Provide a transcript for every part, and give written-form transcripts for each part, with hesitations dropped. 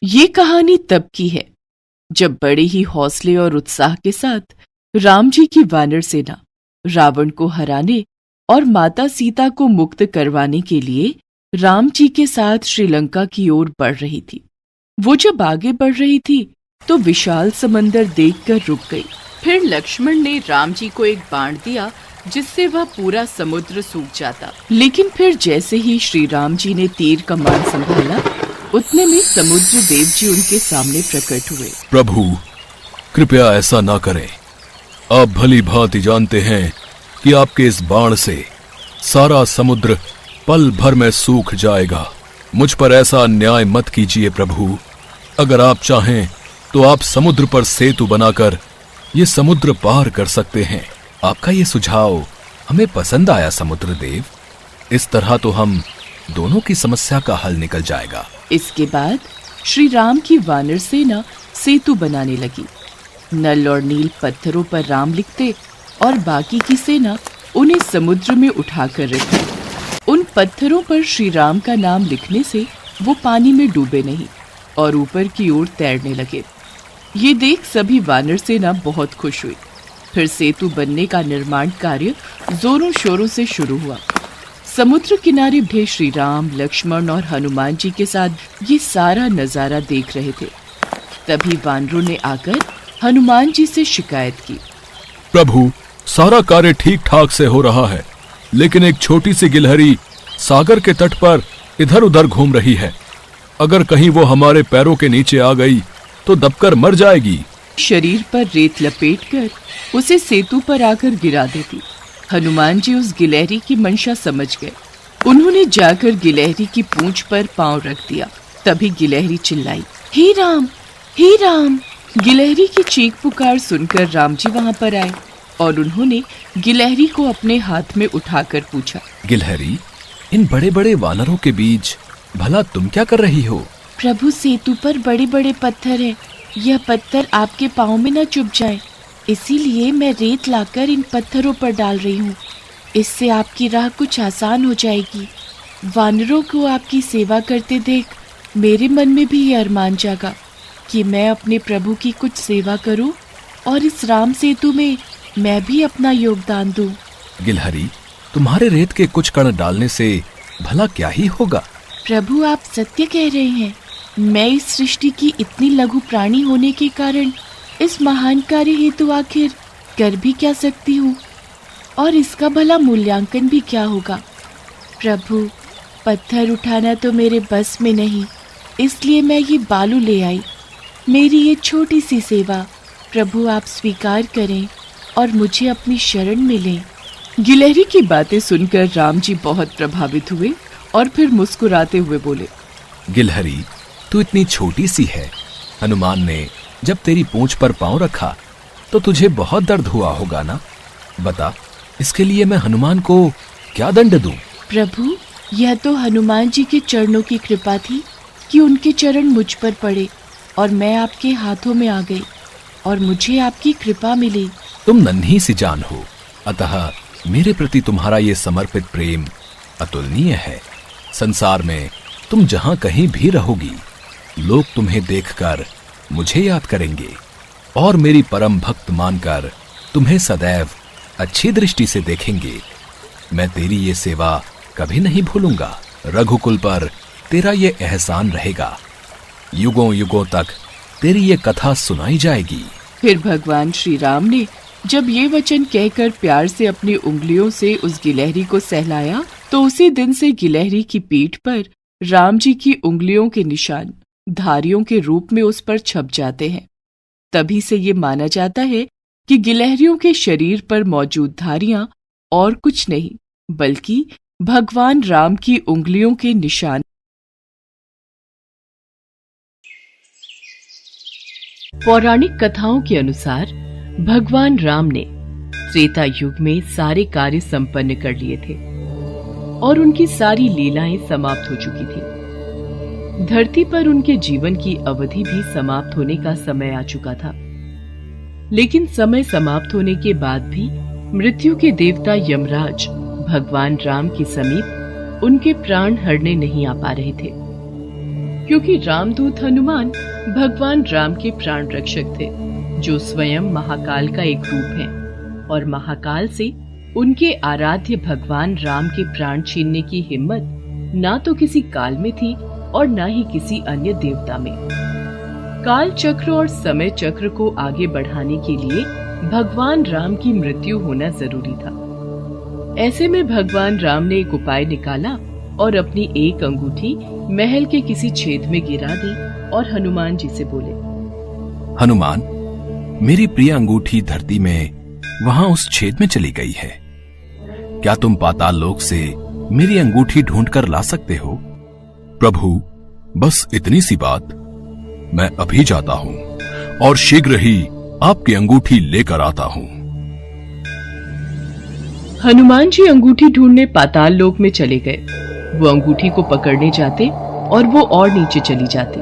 ये कहानी तब की है जब बड़े ही हौसले और उत्साह के साथ राम जी की वानर सेना रावण को हराने और माता सीता को मुक्त करवाने के लिए राम जी के साथ श्रीलंका की ओर बढ़ रही थी। वो जब आगे बढ़ रही थी तो विशाल समंदर देखकर रुक गई। फिर लक्ष्मण ने राम जी को एक बाण दिया जिससे वह पूरा समुद्र सूख जाता। लेकिन फिर जैसे ही श्री राम जी ने तीर कमान संभाला, उतने में समुद्र देव जी उनके सामने प्रकट हुए। प्रभु, कृपया ऐसा ना करें। आप भली भांति जानते हैं कि आपके इस बाण से सारा समुद्र पल भर में सूख जाएगा। मुझ पर ऐसा अन्याय मत कीजिए प्रभु। अगर आप चाहें तो आप समुद्र पर सेतु बनाकर ये समुद्र पार कर सकते हैं। आपका ये सुझाव हमें पसंद आया समुद्र देव। इस तरह तो हम दोनों की समस्या का हल निकल जाएगा। इसके बाद श्री राम की वानर सेना सेतु बनाने लगी। नल और नील पत्थरों पर राम लिखते और बाकी की सेना उन्हें समुद्र में उठाकर रखती। उन पत्थरों पर श्री राम का नाम लिखने से वो पानी में डूबे नहीं और ऊपर की ओर तैरने लगे। ये देख सभी वानर सेना बहुत खुश हुई। फिर सेतु बनने का निर्माण कार्य जोरों शोरों से शुरू हुआ। समुद्र किनारे बैठे श्री राम, लक्ष्मण और हनुमान जी के साथ ये सारा नजारा देख रहे थे। तभी वानरों ने आकर हनुमान जी से शिकायत की। प्रभु, सारा कार्य ठीक ठाक से हो रहा है, लेकिन एक छोटी सी गिलहरी सागर के तट पर इधर उधर घूम रही है। अगर कहीं वो हमारे पैरों के नीचे आ गई तो दबकर मर जाएगी। शरीर पर रेत लपेटकर उसे सेतु पर आकर गिरा देती। हनुमान जी उस गिलहरी की मंशा समझ गए। उन्होंने जाकर गिलहरी की पूंछ पर पांव रख दिया। तभी गिलहरी चिल्लाई, हे राम, हे राम। गिलहरी की चीख पुकार सुनकर राम जी वहां पर आए और उन्होंने गिलहरी को अपने हाथ में उठाकर पूछा, गिलहरी, इन बड़े बड़े वानरों के बीच भला तुम क्या कर रही हो? प्रभु, सेतु पर बड़े बड़े पत्थर हैं। यह पत्थर आपके पाँव में न चुभ जाए, इसीलिए मैं रेत लाकर इन पत्थरों पर डाल रही हूँ। इससे आपकी राह कुछ आसान हो जाएगी। वानरों को आपकी सेवा करते देख मेरे मन में भी ये अरमान जागा कि मैं अपने प्रभु की कुछ सेवा करूँ और इस राम सेतु में मैं भी अपना योगदान दूँ। गिलहरी, तुम्हारे रेत के कुछ कण डालने से भला क्या ही होगा? प्रभु, आप सत्य कह रहे हैं। मैं इस सृष्टि की इतनी लघु प्राणी होने के कारण इस महान कार्य हेतु आखिर कर भी क्या सकती हूँ, और इसका भला मूल्यांकन भी क्या होगा। प्रभु, पत्थर उठाना तो मेरे बस में नहीं, इसलिए मैं ये बालू ले आई। मेरी ये छोटी सी सेवा प्रभु आप स्वीकार करें और मुझे अपनी शरण में लें। गिलहरी की बातें सुनकर राम जी बहुत प्रभावित हुए और फिर मुस्कुराते हुए बोले, गिलहरी, तू इतनी छोटी सी है। हनुमान ने जब तेरी पूंछ पर पांव रखा तो तुझे बहुत दर्द हुआ होगा ना? बता, इसके लिए मैं हनुमान को क्या दंड दूं? प्रभु, यह तो हनुमान जी के चरणों की कृपा थी कि उनके चरण मुझ पर पड़े और मैं आपके हाथों में आ गई और मुझे आपकी कृपा मिली। तुम नन्ही सी जान हो, अतः मेरे प्रति तुम्हारा ये समर्पित प्रेम अतुलनीय है। संसार में तुम जहां कहीं भी रहोगी, लोग तुम्हें देखकर मुझे याद करेंगे और मेरी परम भक्त मानकर तुम्हें सदैव अच्छी दृष्टि से देखेंगे। मैं तेरी ये सेवा कभी नहीं भूलूंगा। रघुकुल पर तेरा ये एहसान रहेगा। युगों युगों तक तेरी ये कथा सुनाई जाएगी। फिर भगवान श्री राम ने जब ये वचन कहकर प्यार से अपनी उंगलियों से उस गिलहरी को सहलाया तो उसी दिन से गिलहरी की पीठ पर राम जी की उंगलियों के निशान धारियों के रूप में उस पर छप जाते हैं। तभी से ये माना जाता है कि गिलहरियों के शरीर पर मौजूद धारियां और कुछ नहीं बल्कि भगवान राम की उंगलियों के निशान। पौराणिक कथाओं के अनुसार भगवान राम ने त्रेता युग में सारे कार्य संपन्न कर लिए थे और उनकी सारी लीलाएं समाप्त हो चुकी थी। धरती पर उनके जीवन की अवधि भी समाप्त होने का समय आ चुका था। लेकिन समय समाप्त होने के बाद भी मृत्यु के देवता यमराज भगवान राम के समीप उनके प्राण हरने नहीं आ पा रहे थे। क्योंकि रामदूत हनुमान भगवान राम के प्राण रक्षक थे, जो स्वयं महाकाल का एक रूप है, और महाकाल से उनके आराध्य भगवान राम के प्राण छीनने की हिम्मत ना तो किसी काल में थी और ना ही किसी अन्य देवता में। काल चक्र और समय चक्र को आगे बढ़ाने के लिए भगवान राम की मृत्यु होना जरूरी था। ऐसे में भगवान राम ने एक उपाय निकाला और अपनी एक अंगूठी महल के किसी छेद में गिरा दी और हनुमान जी से बोले, हनुमान, मेरी प्रिय अंगूठी धरती में वहां उस छेद में चली गई है। क्या तुम पाताल लोक से मेरी अंगूठी ढूंढकर ला सकते हो? प्रभु, बस इतनी सी बात। मैं अभी जाता हूं और शीघ्र ही आपकी अंगूठी लेकर आता हूं। हनुमान जी अंगूठी ढूंढने पाताल लोक में चले गए। वो अंगूठी को पकड़ने जाते और वो और नीचे चली जाती।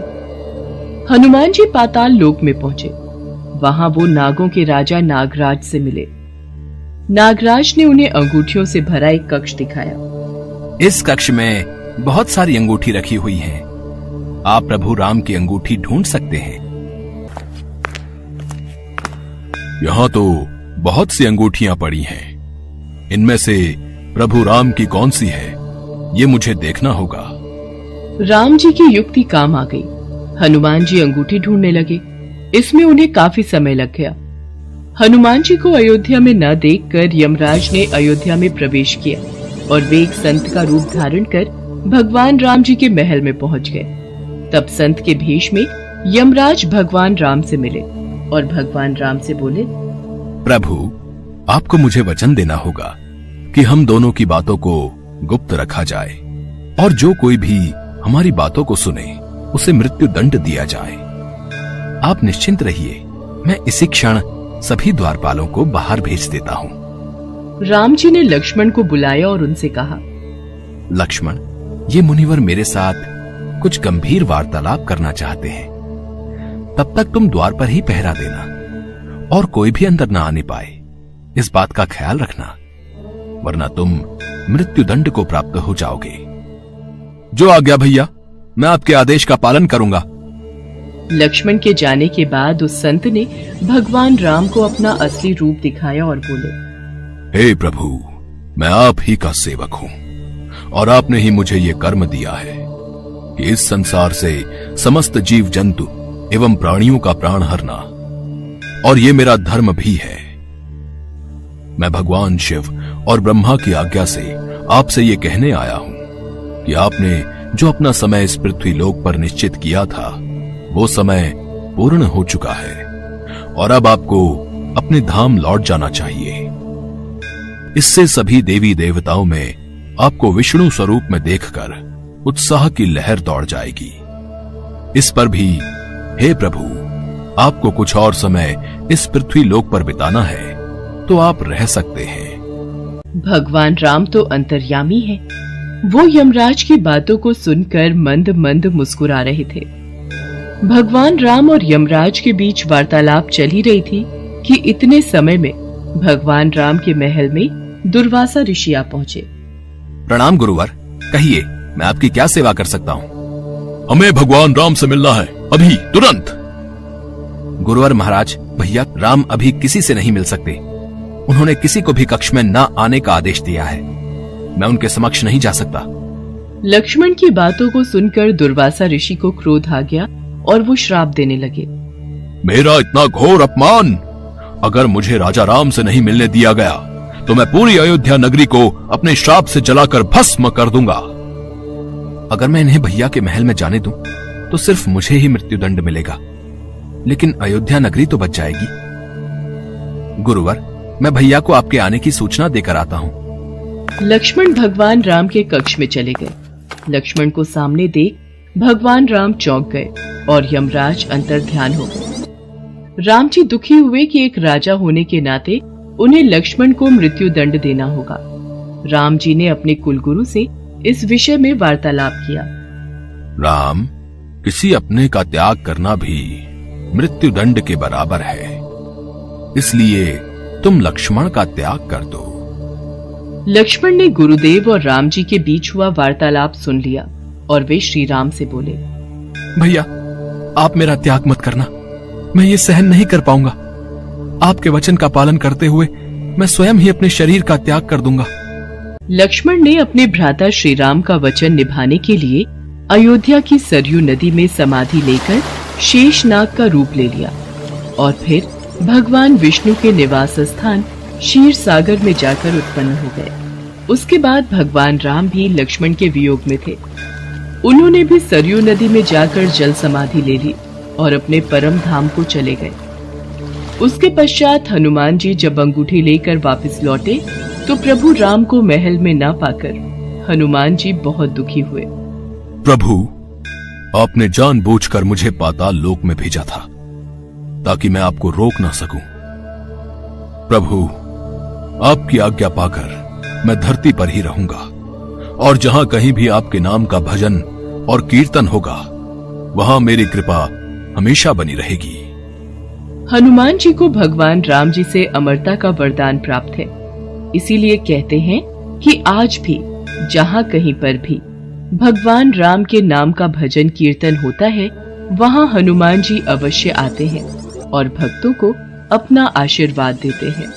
हनुमान जी पाताल लोक में पहुंचे। वहां वो नागों के राजा नागराज से मिले। नागराज ने उन्हें अंगूठियों से भरा एक कक्ष दिखाया। इस कक्ष में बहुत सारी अंगूठी रखी हुई हैं। आप प्रभु राम की अंगूठी ढूंढ सकते हैं। यहां तो बहुत सी अंगूठियां पड़ी हैं। इनमें से प्रभु राम की कौन सी है, ये मुझे देखना होगा। राम जी की युक्ति काम आ गई। हनुमान जी अंगूठी ढूंढने लगे। इसमें उन्हें काफी समय लग गया। हनुमान जी को अयोध्या में न देखकर यमराज ने अयोध्या में प्रवेश किया और वे एक संत का रूप धारण कर भगवान राम जी के महल में पहुंच गए। तब संत के भेष में यमराज भगवान राम से मिले और भगवान राम से बोले, प्रभु, आपको मुझे वचन देना होगा कि हम दोनों की बातों को गुप्त रखा जाए और जो कोई भी हमारी बातों को सुने उसे मृत्यु दंड दिया जाए। आप निश्चिंत रहिए, मैं इसी क्षण सभी द्वारपालों को बाहर भेज देता हूँ। राम जी ने लक्ष्मण को बुलाया और उनसे कहा, लक्ष्मण, ये मुनिवर मेरे साथ कुछ गंभीर वार्तालाप करना चाहते हैं। तब तक तुम द्वार पर ही पहरा देना और कोई भी अंदर ना आने पाए, इस बात का ख्याल रखना, वरना तुम मृत्यु दंड को प्राप्त हो जाओगे। जो आज्ञा भैया, मैं आपके आदेश का पालन करूंगा। लक्ष्मण के जाने के बाद उस संत ने भगवान राम को अपना असली रूप दिखाया और बोले, हे प्रभु, मैं आप ही का सेवक हूं और आपने ही मुझे ये कर्म दिया है कि इस संसार से समस्त जीव जंतु एवं प्राणियों का प्राण हरना, और ये मेरा धर्म भी है। मैं भगवान शिव और ब्रह्मा की आज्ञा से आपसे ये कहने आया हूं कि आपने जो अपना समय इस पृथ्वी लोक पर निश्चित किया था, वो समय पूर्ण हो चुका है और अब आपको अपने धाम लौट जाना चाहिए। इससे सभी देवी देवताओं में आपको विष्णु स्वरूप में देखकर उत्साह की लहर दौड़ जाएगी। इस पर भी हे प्रभु, आपको कुछ और समय इस पृथ्वी लोक पर बिताना है तो आप रह सकते हैं। भगवान राम तो अंतर्यामी हैं। वो यमराज की बातों को सुनकर मंद मंद मुस्कुरा रहे थे। भगवान राम और यमराज के बीच वार्तालाप चल ही रही थी कि इतने समय में भगवान राम के महल में दुर्वासा ऋषि आ पहुंचे। प्रणाम गुरुवर, कहिए मैं आपकी क्या सेवा कर सकता हूँ? हमें भगवान राम से मिलना है, अभी तुरंत। गुरुवर महाराज, भैया राम अभी किसी से नहीं मिल सकते। उन्होंने किसी को भी कक्ष में न आने का आदेश दिया है। मैं उनके समक्ष नहीं जा सकता। लक्ष्मण की बातों को सुनकर दुर्वासा ऋषि को क्रोध आ गया और वो श्राप देने लगे। मेरा इतना घोर अपमान! अगर मुझे राजा राम से नहीं मिलने दिया गया तो मैं पूरी अयोध्या नगरी को अपने श्राप से जलाकर भस्म कर दूंगा। अगर मैं इन्हें भैया के महल में जाने दूं, तो सिर्फ मुझे ही मृत्युदंड मिलेगा, लेकिन अयोध्या नगरी तो बच जाएगी। गुरुवर, मैं भैया को आपके आने की सूचना देकर आता हूँ। लक्ष्मण भगवान राम के कक्ष में चले गए। लक्ष्मण को सामने देख भगवान राम चौंक गए और यमराज अंतर ध्यान हो गए। राम जी दुखी हुए कि एक राजा होने के नाते उन्हें लक्ष्मण को मृत्यु दंड देना होगा। राम जी ने अपने कुलगुरु से इस विषय में वार्तालाप किया। राम, किसी अपने का त्याग करना भी मृत्यु दंड के बराबर है, इसलिए तुम लक्ष्मण का त्याग कर दो। लक्ष्मण ने गुरुदेव और राम जी के बीच हुआ वार्तालाप सुन लिया और वे श्री राम से बोले, भैया, आप मेरा त्याग मत करना, मैं ये सहन नहीं कर पाऊंगा। आपके वचन का पालन करते हुए मैं स्वयं ही अपने शरीर का त्याग कर दूंगा। लक्ष्मण ने अपने भ्राता श्री राम का वचन निभाने के लिए अयोध्या की सरयू नदी में समाधि लेकर शेषनाग का रूप ले लिया और फिर भगवान विष्णु के निवास स्थान क्षीर सागर में जाकर उत्पन्न हो गए। उसके बाद भगवान राम भी लक्ष्मण के वियोग में थे। उन्होंने भी सरयू नदी में जाकर जल समाधि ले ली और अपने परम धाम को चले गए। उसके पश्चात हनुमान जी जब अंगूठी लेकर वापस लौटे तो प्रभु राम को महल में न पाकर हनुमान जी बहुत दुखी हुए। प्रभु, आपने जानबूझकर मुझे पाताल लोक में भेजा था ताकि मैं आपको रोक ना सकूं। प्रभु, आपकी आज्ञा पाकर मैं धरती पर ही रहूंगा और जहां कहीं भी आपके नाम का भजन और कीर्तन होगा वहां मेरी कृपा हमेशा बनी रहेगी। हनुमान जी को भगवान राम जी से अमरता का वरदान प्राप्त है। इसीलिए कहते हैं कि आज भी जहां कहीं पर भी भगवान राम के नाम का भजन कीर्तन होता है वहां हनुमान जी अवश्य आते हैं और भक्तों को अपना आशीर्वाद देते हैं।